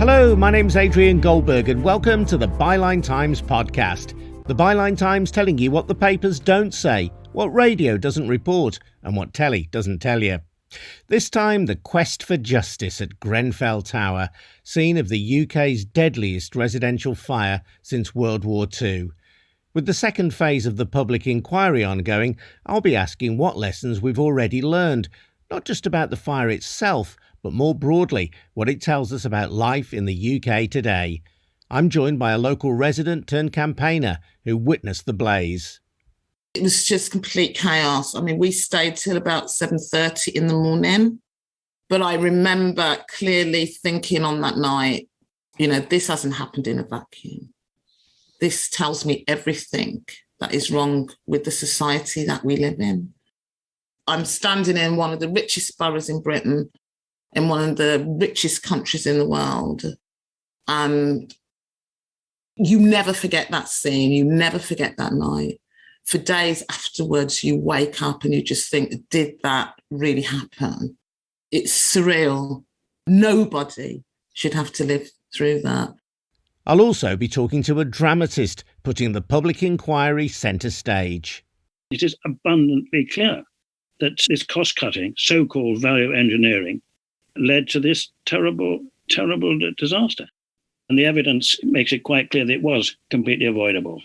Hello, my name's Adrian Goldberg and welcome to the Byline Times podcast. The Byline Times telling you what the papers don't say, what radio doesn't report and what telly doesn't tell you. This time, the quest for justice at Grenfell Tower, scene of the UK's deadliest residential fire since World War II. With the second phase of the public inquiry ongoing, I'll be asking what lessons we've already learned, not just about the fire itself, but more broadly, what it tells us about life in the UK today. I'm joined by a local resident turned campaigner who witnessed the blaze. It was just complete chaos. I mean, we stayed till about 7:30 in the morning. But I remember clearly thinking on that night, this hasn't happened in a vacuum. This tells me everything that is wrong with the society that we live in. I'm standing in one of the richest boroughs in Britain, in one of the richest countries in the world. And you never forget that scene. You never forget that night. For days afterwards, you wake up and you just think, did that really happen? It's surreal. Nobody should have to live through that. I'll also be talking to a dramatist, putting the public inquiry centre stage. It is abundantly clear that this cost-cutting, so-called value engineering, led to this terrible, terrible disaster. And the evidence makes it quite clear that it was completely avoidable.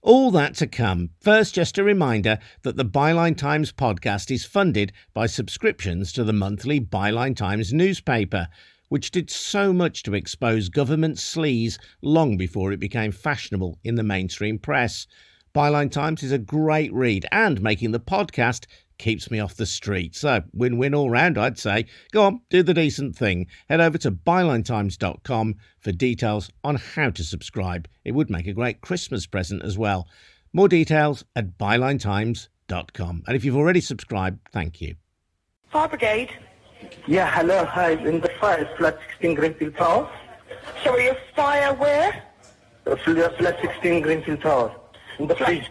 All that to come. First, just a reminder that the Byline Times podcast is funded by subscriptions to the monthly Byline Times newspaper, which did so much to expose government sleaze long before it became fashionable in the mainstream press. Byline Times is a great read, and making the podcast keeps me off the street. So, win-win all round, I'd say. Go on, do the decent thing. Head over to bylinetimes.com for details on how to subscribe. It would make a great Christmas present as well. More details at bylinetimes.com. And if you've already subscribed, thank you. Fire Brigade. Yeah, hello, hi, in the fire, flat 16 Grenfell Tower. Sorry, a fire where? Flat 16 Grenfell Tower, in the fridge.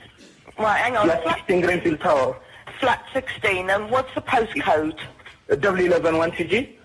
Right, hang on. Flat 16 Grenfell Tower. Flat 16, and what's the postcode? W11 1TG.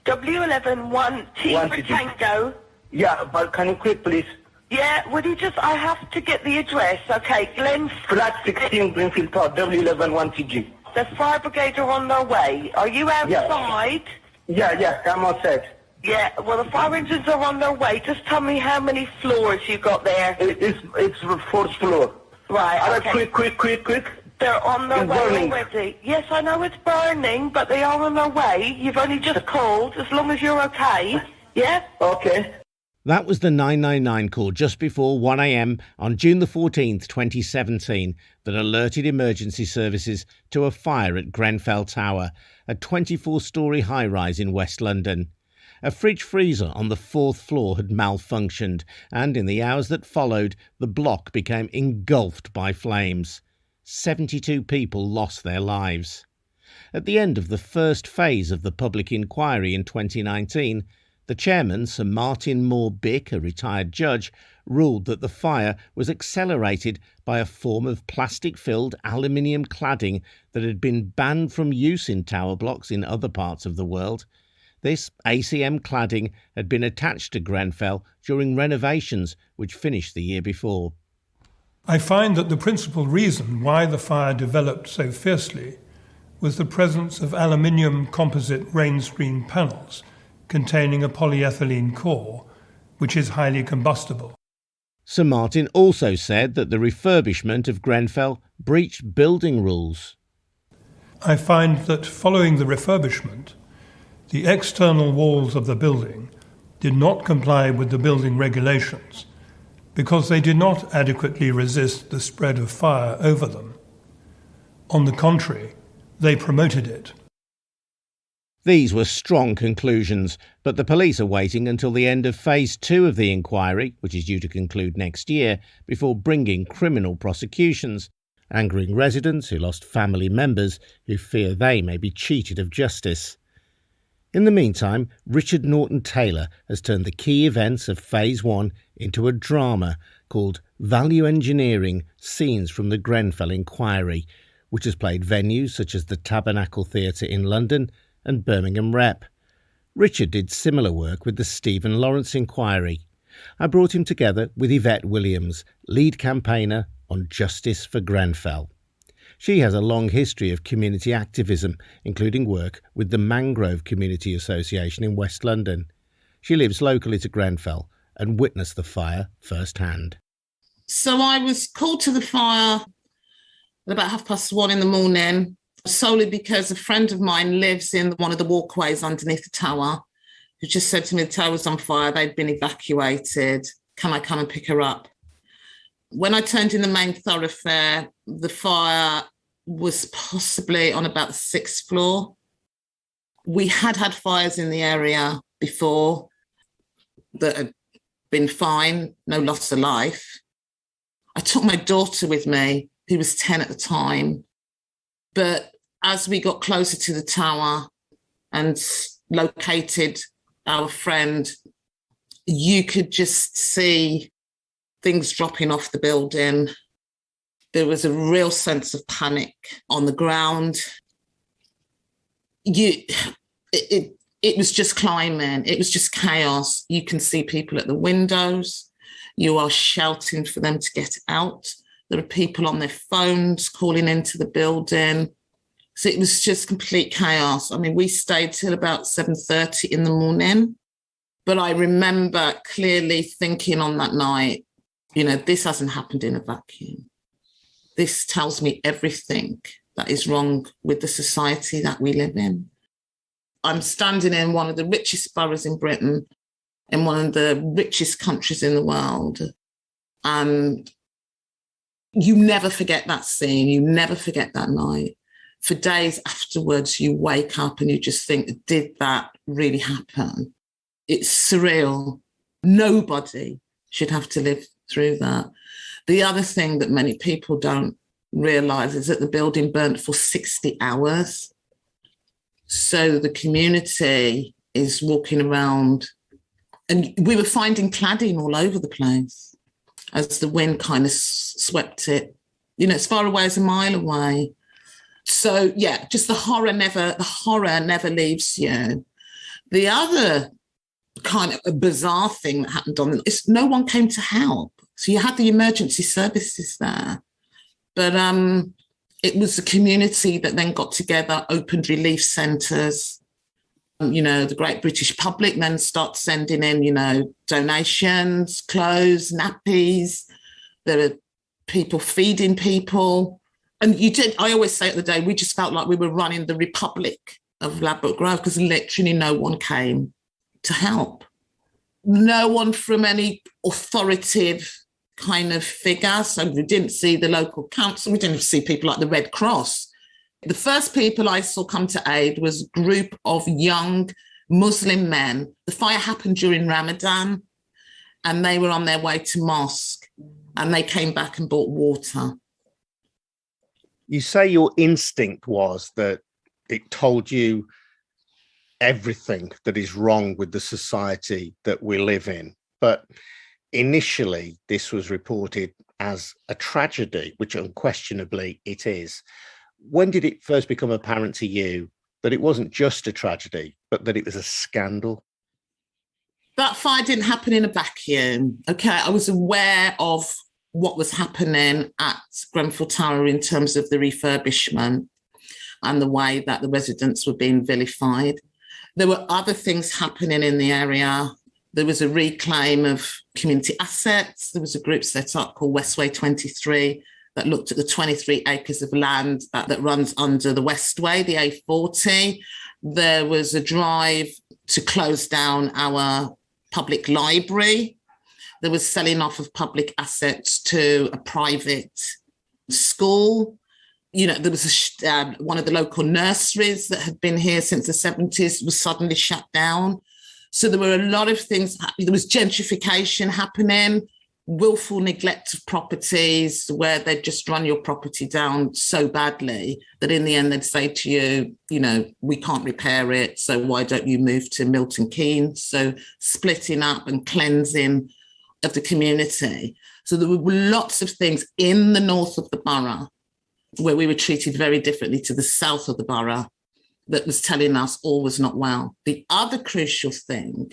W11 1T for Tango. Yeah, but can you quick, please? Yeah, would you just, I have to get the address. Okay, Glen... Flat 16 Grenfell Tower, W11 1TG. The fire brigade are on their way. Are you outside? Yeah, I'm outside. Yeah, well, the fire engines are on their way. Just tell me how many floors you got there. It's the fourth floor. Right, okay. Quick. They're on their It's way burning. already. Yes, I know it's burning, but they are on their way. You've only just called, as long as you're okay. Yeah? Okay. That was the 999 call just before 1 a.m. on June the 14th, 2017, that alerted emergency services to a fire at Grenfell Tower, a 24-storey high-rise in West London. A fridge freezer on the 4th floor had malfunctioned, and in the hours that followed, the block became engulfed by flames. 72 people lost their lives. At the end of the first phase of the public inquiry in 2019, the chairman, Sir Martin Moore-Bick, a retired judge, ruled that the fire was accelerated by a form of plastic-filled aluminium cladding that had been banned from use in tower blocks in other parts of the world. This ACM cladding had been attached to Grenfell during renovations, which finished the year before. I find that the principal reason why the fire developed so fiercely was the presence of aluminium composite rain screen panels containing a polyethylene core, which is highly combustible. Sir Martin also said that the refurbishment of Grenfell breached building rules. I find that following the refurbishment, the external walls of the building did not comply with the building regulations because they did not adequately resist the spread of fire over them. On the contrary, they promoted it. These were strong conclusions, but the police are waiting until the end of Phase 2 of the inquiry, which is due to conclude next year, before bringing criminal prosecutions, angering residents who lost family members who fear they may be cheated of justice. In the meantime, Richard Norton Taylor has turned the key events of Phase 1 into a drama called Value Engineering: Scenes from the Grenfell Inquiry, which has played venues such as the Tabernacle Theatre in London and Birmingham Rep. Richard did similar work with the Stephen Lawrence Inquiry. I brought him together with Yvette Williams, lead campaigner on Justice for Grenfell. She has a long history of community activism, including work with the Mangrove Community Association in West London. She lives locally to Grenfell and witnessed the fire firsthand. So I was called to the fire at about 1:30 in the morning, solely because a friend of mine lives in one of the walkways underneath the tower, who just said to me the tower was on fire, they'd been evacuated, can I come and pick her up? When I turned in the main thoroughfare, the fire was possibly on about the 6th floor. We had had fires in the area before that had been fine, no loss of life. I took my daughter with me, who was 10 at the time. But as we got closer to the tower and located our friend, you could just see things dropping off the building. There was a real sense of panic on the ground. It was just climbing. It was just chaos. You can see people at the windows. You are shouting for them to get out. There are people on their phones calling into the building. So it was just complete chaos. I mean, we stayed till about 7:30 in the morning. But I remember clearly thinking on that night, this hasn't happened in a vacuum. This tells me everything that is wrong with the society that we live in. I'm standing in one of the richest boroughs in Britain, in one of the richest countries in the world. And you never forget that scene. You never forget that night. For days afterwards, you wake up and you just think, did that really happen? It's surreal. Nobody should have to live through that. The other thing that many people don't realise is that the building burnt for 60 hours. So the community is walking around, and we were finding cladding all over the place as the wind kind of swept it, as far away as a mile away. So yeah, just the horror never leaves you. The other kind of a bizarre thing that happened is no one came to help. So you had the emergency services there, but it was the community that then got together, opened relief centres. The great British public then start sending in, donations, clothes, nappies. There are people feeding people. And I always say at the day, we just felt like we were running the Republic of Ladbroke Grove because literally no one came to help. No one from any authoritative kind of figure. So we didn't see the local council. We didn't see people like the Red Cross. The first people I saw come to aid was a group of young Muslim men. The fire happened during Ramadan and they were on their way to mosque and they came back and brought water. You say your instinct was that it told you everything that is wrong with the society that we live in. But initially, this was reported as a tragedy, which unquestionably it is. When did it first become apparent to you that it wasn't just a tragedy, but that it was a scandal? That fire didn't happen in a vacuum. Okay, I was aware of what was happening at Grenfell Tower in terms of the refurbishment and the way that the residents were being vilified. There were other things happening in the area. There was a reclaim of community assets. There was a group set up called Westway 23 that looked at the 23 acres of land that runs under the Westway, the A40. There was a drive to close down our public library. There was selling off of public assets to a private school. There was one of the local nurseries that had been here since the 70s was suddenly shut down. So there were a lot of things. There was gentrification happening, willful neglect of properties where they'd just run your property down so badly that in the end they'd say to you, we can't repair it, so why don't you move to Milton Keynes? So splitting up and cleansing of the community. So there were lots of things in the north of the borough where we were treated very differently to the south of the borough. that was telling us all was not well. The other crucial thing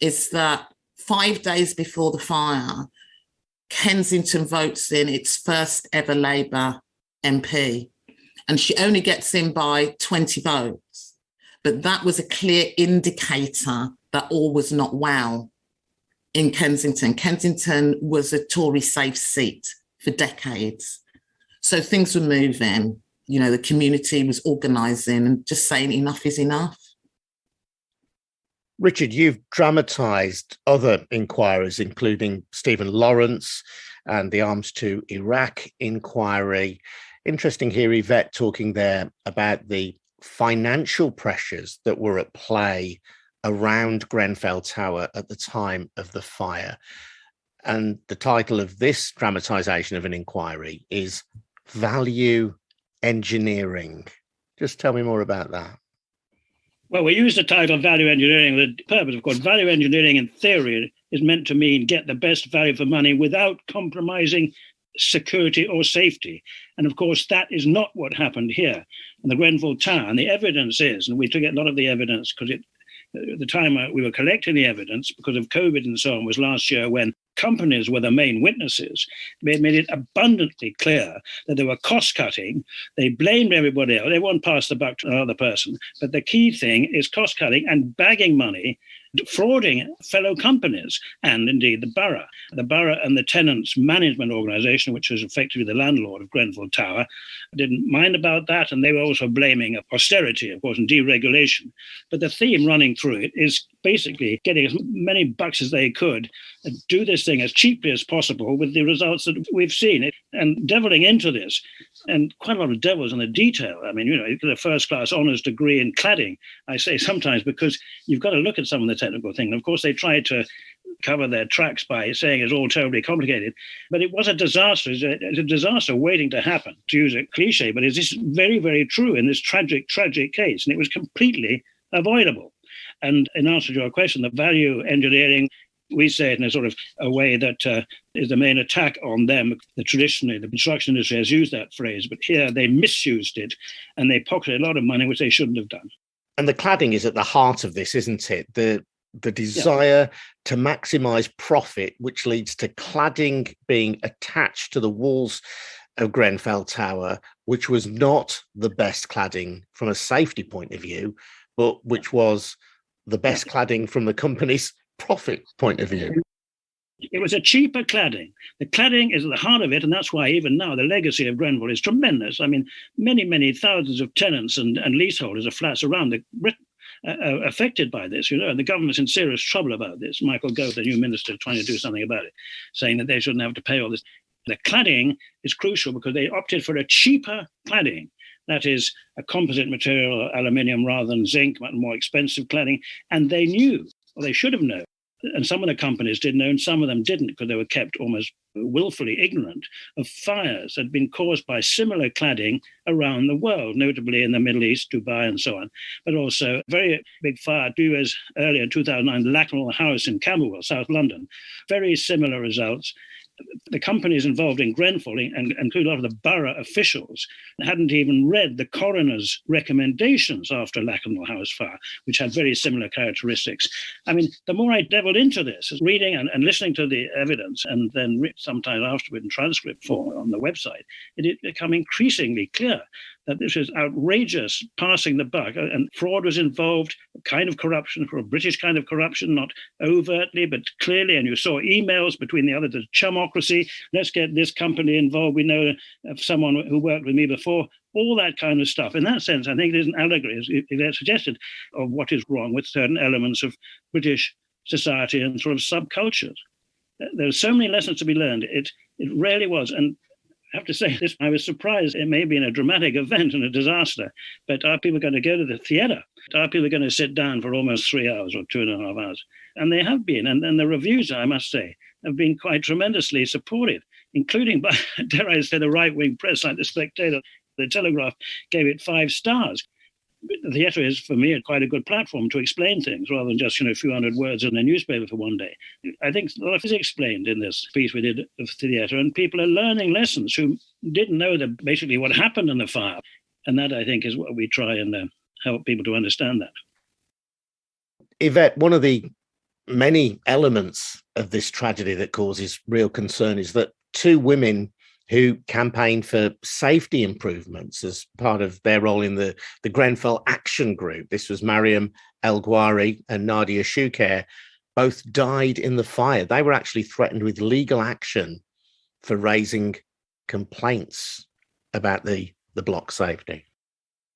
is that 5 days before the fire, Kensington votes in its first ever Labour MP, and she only gets in by 20 votes. But that was a clear indicator that all was not well in Kensington. Kensington was a Tory safe seat for decades. So things were moving. You know, the community was organising and just saying enough is enough. Richard, you've dramatised other inquiries, including Stephen Lawrence and the Arms to Iraq inquiry. Interesting here, Yvette, talking there about the financial pressures that were at play around Grenfell Tower at the time of the fire. And the title of this dramatisation of an inquiry is Value Engineering. Just tell me more about that. Well, we use the title value engineering. The purpose, of course, value engineering in theory is meant to mean get the best value for money without compromising security or safety. And of course, that is not what happened here in the Grenfell Tower. And the evidence is, and we took a lot of the evidence because at the time we were collecting the evidence because of COVID and so on was last year when companies were the main witnesses. They made it abundantly clear that they were cost cutting. They blamed everybody else. They won't pass the buck to another person. But the key thing is cost cutting and bagging money, defrauding fellow companies and indeed the borough. The borough and the tenants management organisation, which was effectively the landlord of Grenfell Tower, didn't mind about that. And they were also blaming austerity, of course, and deregulation. But the theme running through it is basically getting as many bucks as they could and do this thing as cheaply as possible with the results that we've seen. And deviling into this, and quite a lot of devils in the detail. I mean, you know, you get a first-class honours degree in cladding, I say sometimes, because you've got to look at some of the technical thing. And of course, they tried to cover their tracks by saying it's all terribly complicated. But it was a disaster. It's a disaster waiting to happen, to use a cliche, but it's just very, very true in this tragic, tragic case. And it was completely avoidable. And in answer to your question, the value engineering, we say it in a sort of a way that is the main attack on them. Traditionally, the construction industry has used that phrase, but here they misused it and they pocketed a lot of money, which they shouldn't have done. And the cladding is at the heart of this, isn't it? The desire to maximise profit, which leads to cladding being attached to the walls of Grenfell Tower, which was not the best cladding from a safety point of view, but which was the best cladding from the company's profit point of view. It was a cheaper cladding. The cladding is at the heart of it, and that's why even now the legacy of Grenfell is tremendous. I mean, many, many thousands of tenants and leaseholders of flats around Britain are affected by this, you know, and the government's in serious trouble about this. Michael Gove, the new minister, trying to do something about it, saying that they shouldn't have to pay all this. The cladding is crucial because they opted for a cheaper cladding. That is a composite material, aluminium rather than zinc, much more expensive cladding. And they knew, or they should have known, and some of the companies did know and some of them didn't because they were kept almost willfully ignorant of fires that had been caused by similar cladding around the world, notably in the Middle East, Dubai and so on, but also a very big fire 2 years earlier, 2009, Lacknall House in Camberwell, South London. Very similar results. The companies involved in Grenfell, and including a lot of the borough officials, hadn't even read the coroner's recommendations after Lacknall House fire, which had very similar characteristics. I mean, the more I delved into this, reading and listening to the evidence, and then sometime afterward in transcript form on the website, it became increasingly clear that this was outrageous passing the buck, and fraud was involved, a kind of corruption, for a British kind of corruption, not overtly, but clearly, and you saw emails between the others, the chumocracy, let's get this company involved, we know of someone who worked with me before, all that kind of stuff. In that sense, I think it is an allegory, as Yvette suggested, of what is wrong with certain elements of British society and sort of subcultures. There are so many lessons to be learned. It really was, and I have to say this, I was surprised. It may have been a dramatic event and a disaster, but are people going to go to the theatre? Are people going to sit down for almost 3 hours or 2.5 hours? And they have been. And the reviews, I must say, have been quite tremendously supportive, including by, dare I say, the right-wing press, like The Spectator. The Telegraph gave it 5 stars. The theatre is, for me, quite a good platform to explain things rather than just, a few hundred words in a newspaper for one day. I think a lot is explained in this piece we did of theatre, and people are learning lessons who didn't know basically what happened in the fire. And that, I think, is what we try and help people to understand that. Yvette, one of the many elements of this tragedy that causes real concern is that two women who campaigned for safety improvements as part of their role in the Grenfell Action Group, this was Mariam El-Ghwari and Nadia Shukair, both died in the fire. They were actually threatened with legal action for raising complaints about the block safety.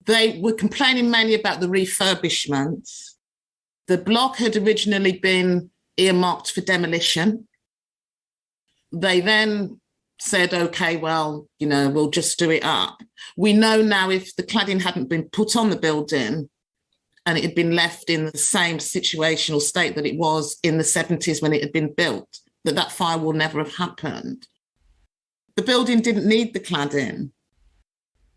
They were complaining mainly about the refurbishment. The block had originally been earmarked for demolition. They then said, OK, well, we'll just do it up. We know now if the cladding hadn't been put on the building and it had been left in the same situational state that it was in the 70s when it had been built, that fire will never have happened. The building didn't need the cladding.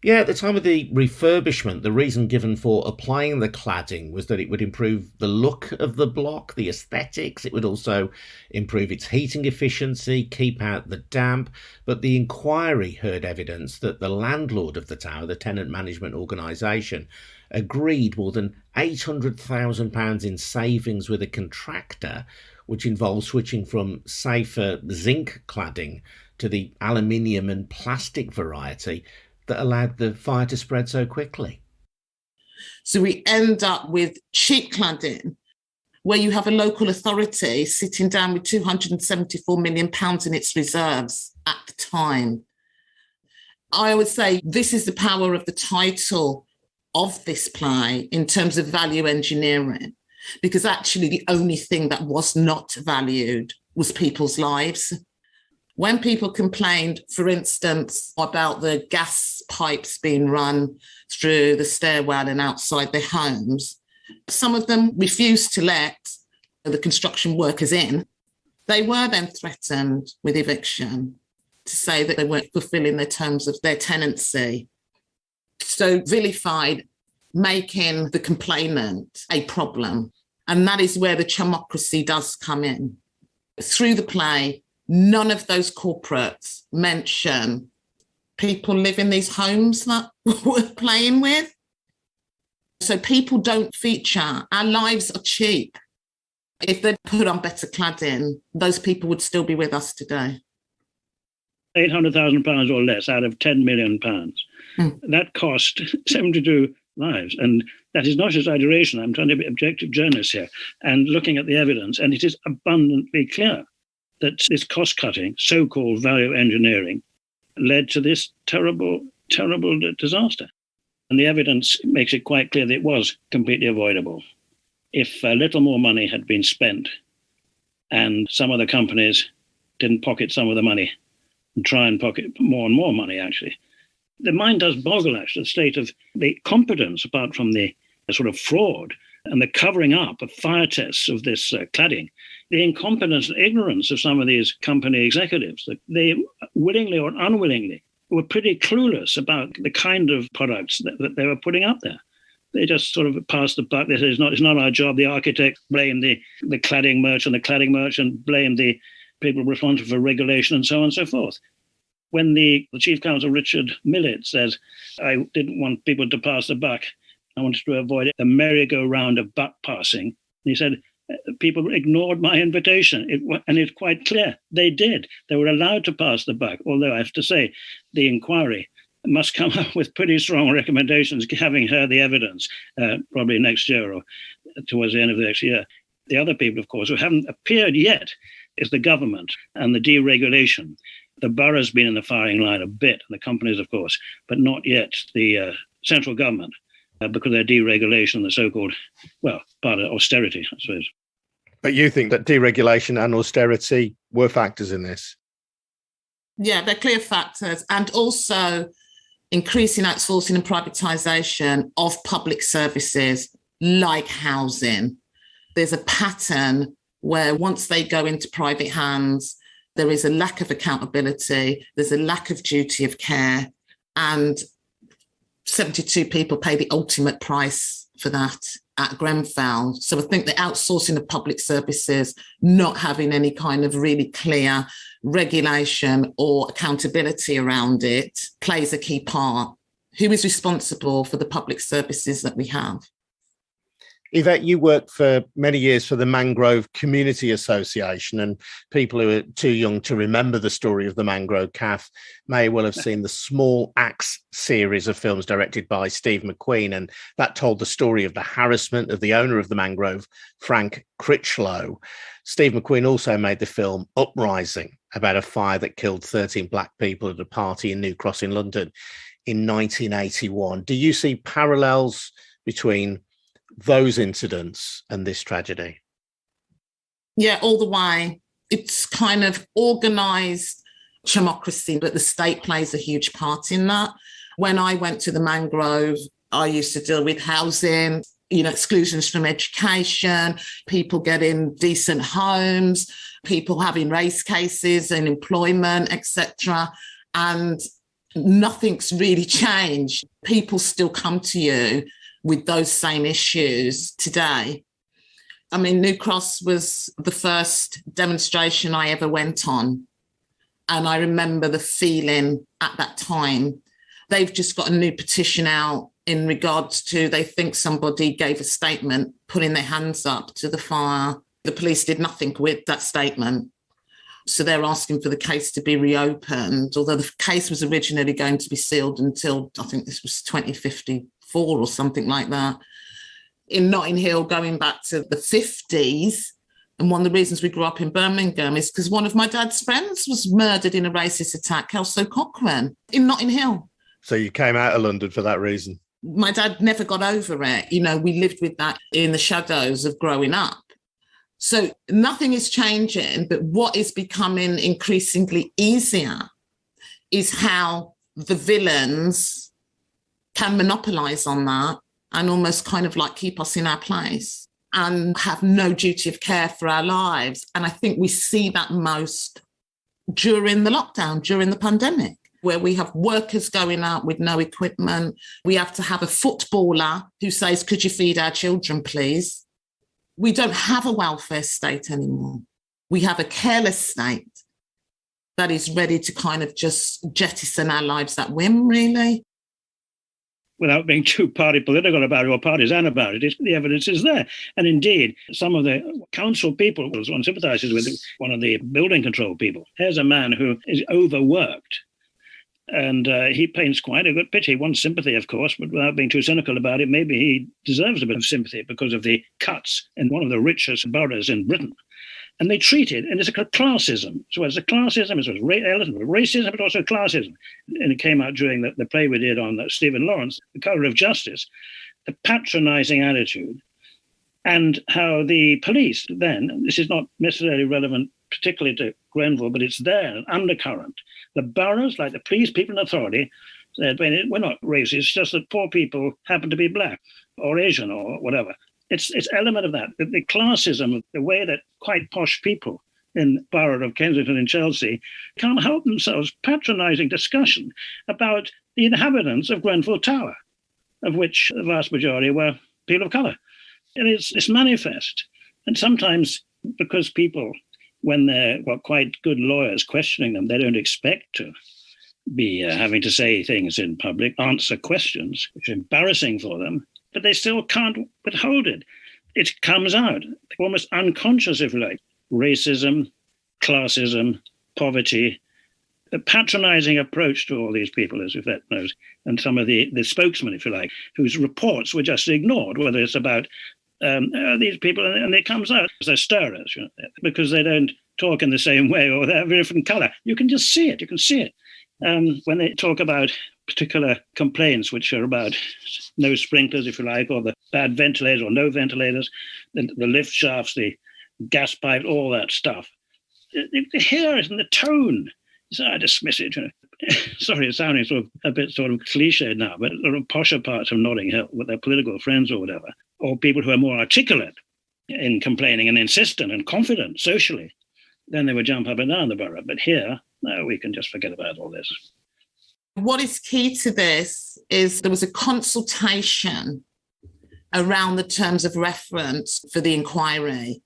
Yeah, at the time of the refurbishment, the reason given for applying the cladding was that it would improve the look of the block, the aesthetics. It would also improve its heating efficiency, keep out the damp. But the inquiry heard evidence that the landlord of the tower, the tenant management organisation, agreed more than £800,000 in savings with a contractor, which involves switching from safer zinc cladding to the aluminium and plastic variety that allowed the fire to spread so quickly. So we end up with cheap cladding, where you have a local authority sitting down with £274 million in its reserves at the time. I would say this is the power of the title of this play in terms of value engineering, because actually the only thing that was not valued was people's lives. When people complained, for instance, about the gas pipes being run through the stairwell and outside their homes, some of them refused to let the construction workers in. They were then threatened with eviction to say that they weren't fulfilling the terms of their tenancy. So vilified, making the complainant a problem. And that is where the chumocracy does come in. Through the play, none of those corporates mention people live in these homes that we're playing with. So people don't feature. Our lives are cheap. If they'd put on better cladding, those people would still be with us today. £800,000 or less out of £10 million. That cost 72 lives. And that is not exaggeration. I'm trying to be objective journalist here and looking at the evidence. And it is abundantly clear that this cost-cutting, so-called value engineering, led to this terrible, terrible disaster. And the evidence makes it quite clear that it was completely avoidable. If a little more money had been spent and some other companies didn't pocket some of the money and try and pocket more and more money, actually, the mind does boggle, actually, the state of the competence, apart from the sort of fraud and the covering up of fire tests of this cladding, the incompetence and ignorance of some of these company executives, that they willingly or unwillingly were pretty clueless about the kind of products that they were putting up there. They just sort of passed the buck. They said, it's not our job. The architect blamed the cladding merchant, the cladding merchant blamed the people responsible for regulation and so on and so forth. When the chief counsel, Richard Millett, says, I didn't want people to pass the buck. I wanted to avoid a merry-go-round of buck passing. He said, people ignored my invitation. And it's quite clear they did. They were allowed to pass the buck, although I have to say the inquiry must come up with pretty strong recommendations, having heard the evidence, probably next year or towards the end of the next year. The other people, of course, who haven't appeared yet is the government and the deregulation. The borough's been in the firing line a bit, and the companies, of course, but not yet the central government, because of their deregulation, the so-called, part of austerity, I suppose. But you think that deregulation and austerity were factors in this? Yeah, they're clear factors. And also increasing outsourcing and privatisation of public services like housing. There's a pattern where once they go into private hands, there is a lack of accountability, there's a lack of duty of care, and 72 people pay the ultimate price for that at Grenfell. So I think the outsourcing of public services, not having any kind of really clear regulation or accountability around it, plays a key part. Who is responsible for the public services that we have? Yvette, you worked for many years for the Mangrove Community Association, and people who are too young to remember the story of the Mangrove Calf may well have seen the Small Axe series of films directed by Steve McQueen, and that told the story of the harassment of the owner of the Mangrove, Frank Critchlow. Steve McQueen also made the film Uprising, about a fire that killed 13 black people at a party in New Cross in London in 1981. Do you see parallels between those incidents and this tragedy? Yeah, all the way. It's kind of organised democracy, but the state plays a huge part in that. When I went to the Mangrove, I used to deal with housing, exclusions from education, people getting decent homes, people having race cases and employment, etc. And nothing's really changed. People still come to you with those same issues today. I mean, New Cross was the first demonstration I ever went on. And I remember the feeling at that time. They've just got a new petition out in regards to, they think somebody gave a statement putting their hands up to the fire. The police did nothing with that statement. So they're asking for the case to be reopened, although the case was originally going to be sealed until, I think this was 2054 or something like that. In Notting Hill, going back to the 50s, and one of the reasons we grew up in Birmingham is because one of my dad's friends was murdered in a racist attack, Kelso Cochrane, in Notting Hill. So you came out of London for that reason? My dad never got over it. We lived with that in the shadows of growing up. So nothing is changing, but what is becoming increasingly easier is how the villains can monopolise on that and almost kind of like keep us in our place and have no duty of care for our lives. And I think we see that most during the lockdown, during the pandemic, where we have workers going out with no equipment. We have to have a footballer who says, could you feed our children, please? We don't have a welfare state anymore. We have a careless state that is ready to kind of just jettison our lives at whim, really. Without being too party political about it or partisan about it, the evidence is there. And indeed, some of the council people, one sympathises with one of the building control people. Here's a man who is overworked. And he paints quite a good picture. He wants sympathy, of course, but without being too cynical about it, maybe he deserves a bit of sympathy because of the cuts in one of the richest boroughs in Britain. And they treat it, and it's a classism. So it's a classism, it's racism, but also classism. And it came out during the play we did on Stephen Lawrence, The Colour of Justice, the patronising attitude, and how the police then, this is not necessarily relevant particularly to Grenfell, but it's there, an undercurrent. The boroughs, like the police, people in authority, said, we're not racist, it's just that poor people happen to be black or Asian or whatever. It's element of that, the classism, the way that quite posh people in borough of Kensington and Chelsea can't help themselves patronising discussion about the inhabitants of Grenfell Tower, of which the vast majority were people of colour. And it's manifest. And sometimes because people, when they're quite good lawyers questioning them, they don't expect to be having to say things in public, answer questions, which are embarrassing for them, but they still can't withhold it. It comes out, almost unconscious, if you like. Racism, classism, poverty, the patronising approach to all these people, as Yvette knows, and some of the spokesmen, if you like, whose reports were just ignored, whether it's about these people, and it comes out as they're stirrers, because they don't talk in the same way or they have a different colour. You can just see it. You can see it. When they talk about particular complaints, which are about no sprinklers, if you like, or the bad ventilators or no ventilators, the lift shafts, the gas pipes, all that stuff. They hear it in the tone. So I dismiss it. Sorry, it's sounding a bit cliche now, but there are posher parts of Notting Hill with their political friends or whatever, or people who are more articulate in complaining and insistent and confident socially, then they would jump up and down the borough. But here, no, we can just forget about all this. What is key to this is there was a consultation around the terms of reference for the inquiry,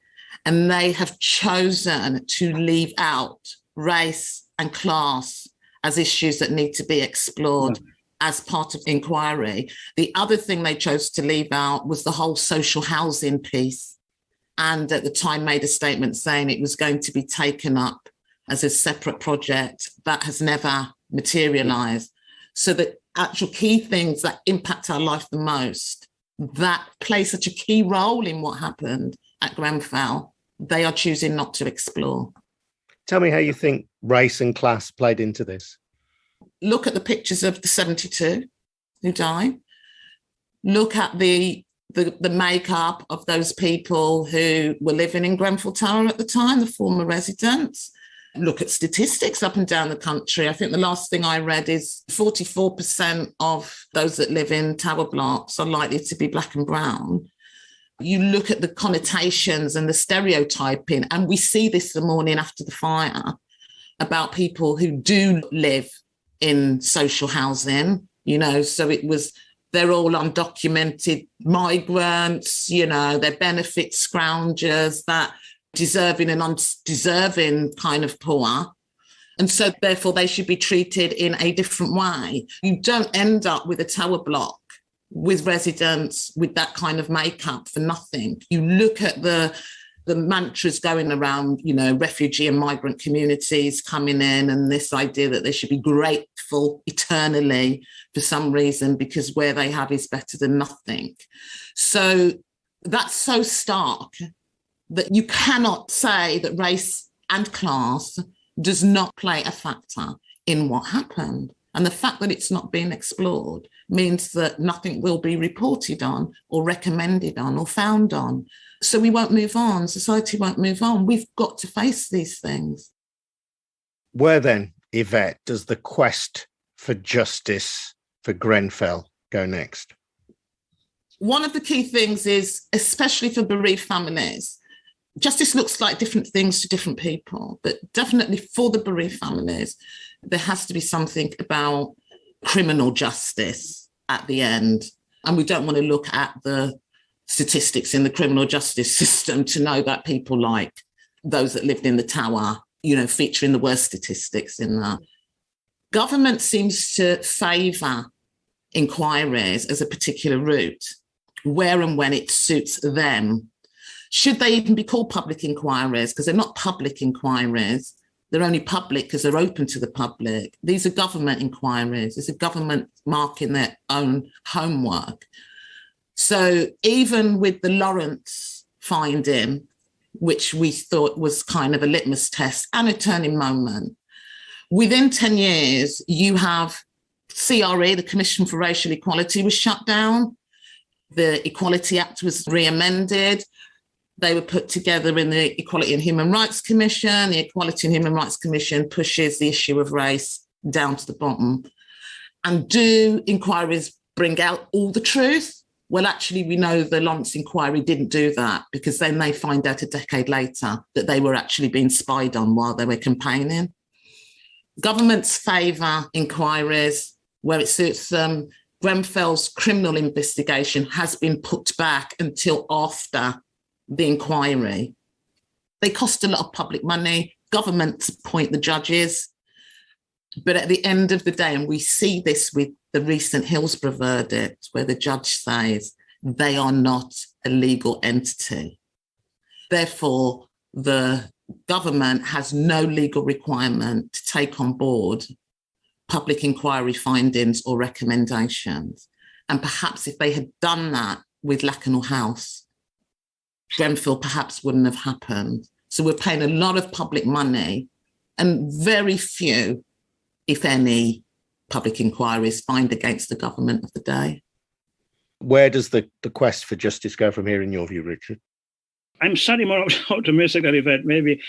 and they have chosen to leave out race and class as issues that need to be explored. as part of inquiry. The other thing they chose to leave out was the whole social housing piece. And at the time made a statement saying it was going to be taken up as a separate project. That has never materialised. So the actual key things that impact our life the most, that play such a key role in what happened at Grenfell, they are choosing not to explore. Tell me how you think race and class played into this. Look at the pictures of the 72 who died. Look at the makeup of those people who were living in Grenfell Tower at the time, the former residents. Look at statistics up and down the country. I think the last thing I read is 44% of those that live in tower blocks are likely to be black and brown. You look at the connotations and the stereotyping, and we see this the morning after the fire about people who do live in social housing, so they're all undocumented migrants, they're benefit scroungers, that deserving and undeserving kind of poor. And so therefore they should be treated in a different way. You don't end up with a tower block with residents with that kind of makeup for nothing. You look at the mantras going around, refugee and migrant communities coming in, and this idea that they should be grateful eternally for some reason because where they have is better than nothing. So that's so stark that you cannot say that race and class does not play a factor in what happened. And the fact that it's not being explored means that nothing will be reported on or recommended on or found on. So we won't move on. Society won't move on. We've got to face these things. Where then, Yvette, does the quest for justice for Grenfell go next? One of the key things is, especially for bereaved families, justice looks like different things to different people, but definitely for the bereaved families, there has to be something about criminal justice at the end. And we don't want to look at the statistics in the criminal justice system to know that people like those that lived in the tower, feature in the worst statistics in that. Government seems to favour inquiries as a particular route, where and when it suits them. Should they even be called public inquiries? Because they're not public inquiries. They're only public because they're open to the public. These are government inquiries. It's a government marking their own homework. So even with the Lawrence finding, which we thought was kind of a litmus test and a turning moment, within 10 years, you have CRE, the Commission for Racial Equality, was shut down. The Equality Act was re-amended. They were put together in the Equality and Human Rights Commission. The Equality and Human Rights Commission pushes the issue of race down to the bottom. And do inquiries bring out all the truth? Well, actually, we know the Lawrence inquiry didn't do that, because then they find out a decade later that they were actually being spied on while they were campaigning. Governments favour inquiries where it suits them. Grenfell's criminal investigation has been put back until after the inquiry. They cost a lot of public money. Governments appoint the judges. But at the end of the day, and we see this with the recent Hillsborough verdict, where the judge says they are not a legal entity. Therefore, the government has no legal requirement to take on board public inquiry findings or recommendations. And perhaps if they had done that with Lakanal House, Grenfell perhaps wouldn't have happened. So we're paying a lot of public money, and very few, if any, public inquiries find against the government of the day. Where does the quest for justice go from here, in your view, Richard? I'm slightly more optimistic than Yvette, maybe,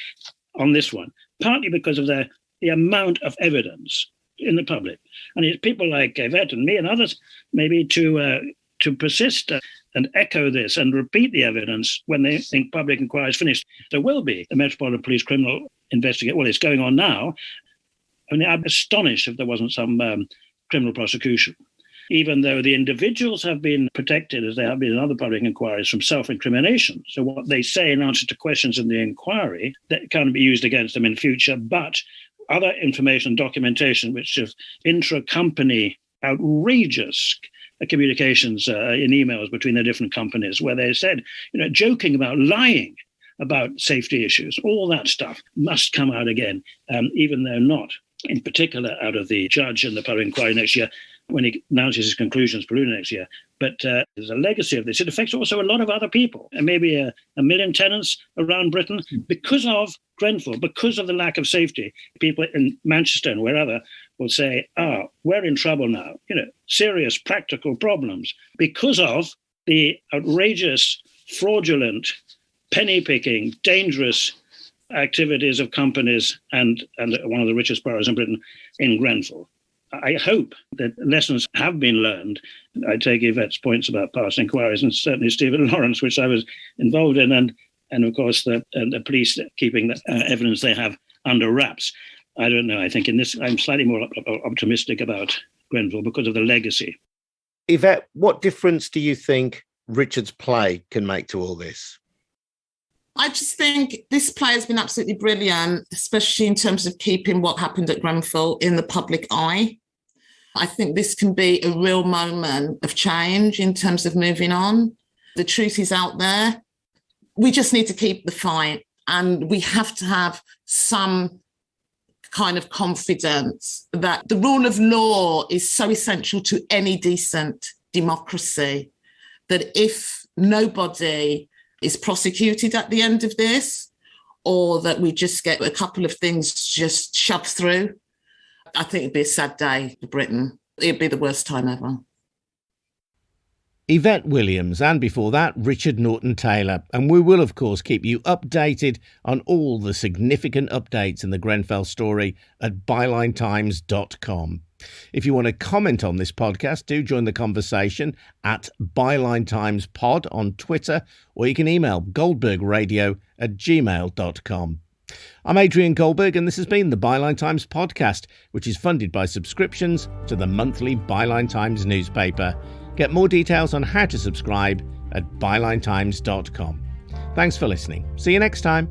on this one, partly because of the amount of evidence in the public. And it's people like Yvette and me and others, maybe to persist and echo this and repeat the evidence when they think public inquiry is finished. There will be a Metropolitan Police criminal investigation. Well, it's going on now. I mean, I'm astonished if there wasn't some criminal prosecution, even though the individuals have been protected, as they have been in other public inquiries, from self-incrimination. So what they say in answer to questions in the inquiry, that can be used against them in future, but other information, documentation, which is intra-company outrageous communications in emails between the different companies where they said, joking about lying about safety issues, all that stuff must come out again, even though not, in particular, out of the judge and the public inquiry next year, when he announces his conclusions preliminary next year. But there's a legacy of this. It affects also a lot of other people, and maybe a million tenants around Britain because of Grenfell, because of the lack of safety. People in Manchester and wherever will say, we're in trouble now, serious practical problems because of the outrageous, fraudulent, penny-picking, dangerous activities of companies and one of the richest boroughs in Britain in Grenfell. I hope that lessons have been learned. I take Yvette's points about past inquiries and certainly Stephen Lawrence, which I was involved in, and of course the police keeping the evidence they have under wraps. I don't know. I think in this, I'm slightly more optimistic about Grenfell because of the legacy. Yvette, what difference do you think Richard's play can make to all this? I just think this play has been absolutely brilliant, especially in terms of keeping what happened at Grenfell in the public eye. I think this can be a real moment of change in terms of moving on. The truth is out there. We just need to keep the fight, and we have to have some kind of confidence that the rule of law is so essential to any decent democracy that if nobody is prosecuted at the end of this, or that we just get a couple of things just shoved through, I think it'd be a sad day for Britain. It'd be the worst time ever. Yvette Williams, and before that, Richard Norton Taylor. And we will, of course, keep you updated on all the significant updates in the Grenfell story at bylinetimes.com. If you want to comment on this podcast, do join the conversation at Byline Times Pod on Twitter, or you can email goldbergradio@gmail.com. I'm Adrian Goldberg, and this has been the Byline Times podcast, which is funded by subscriptions to the monthly Byline Times newspaper. Get more details on how to subscribe at bylinetimes.com. Thanks for listening. See you next time.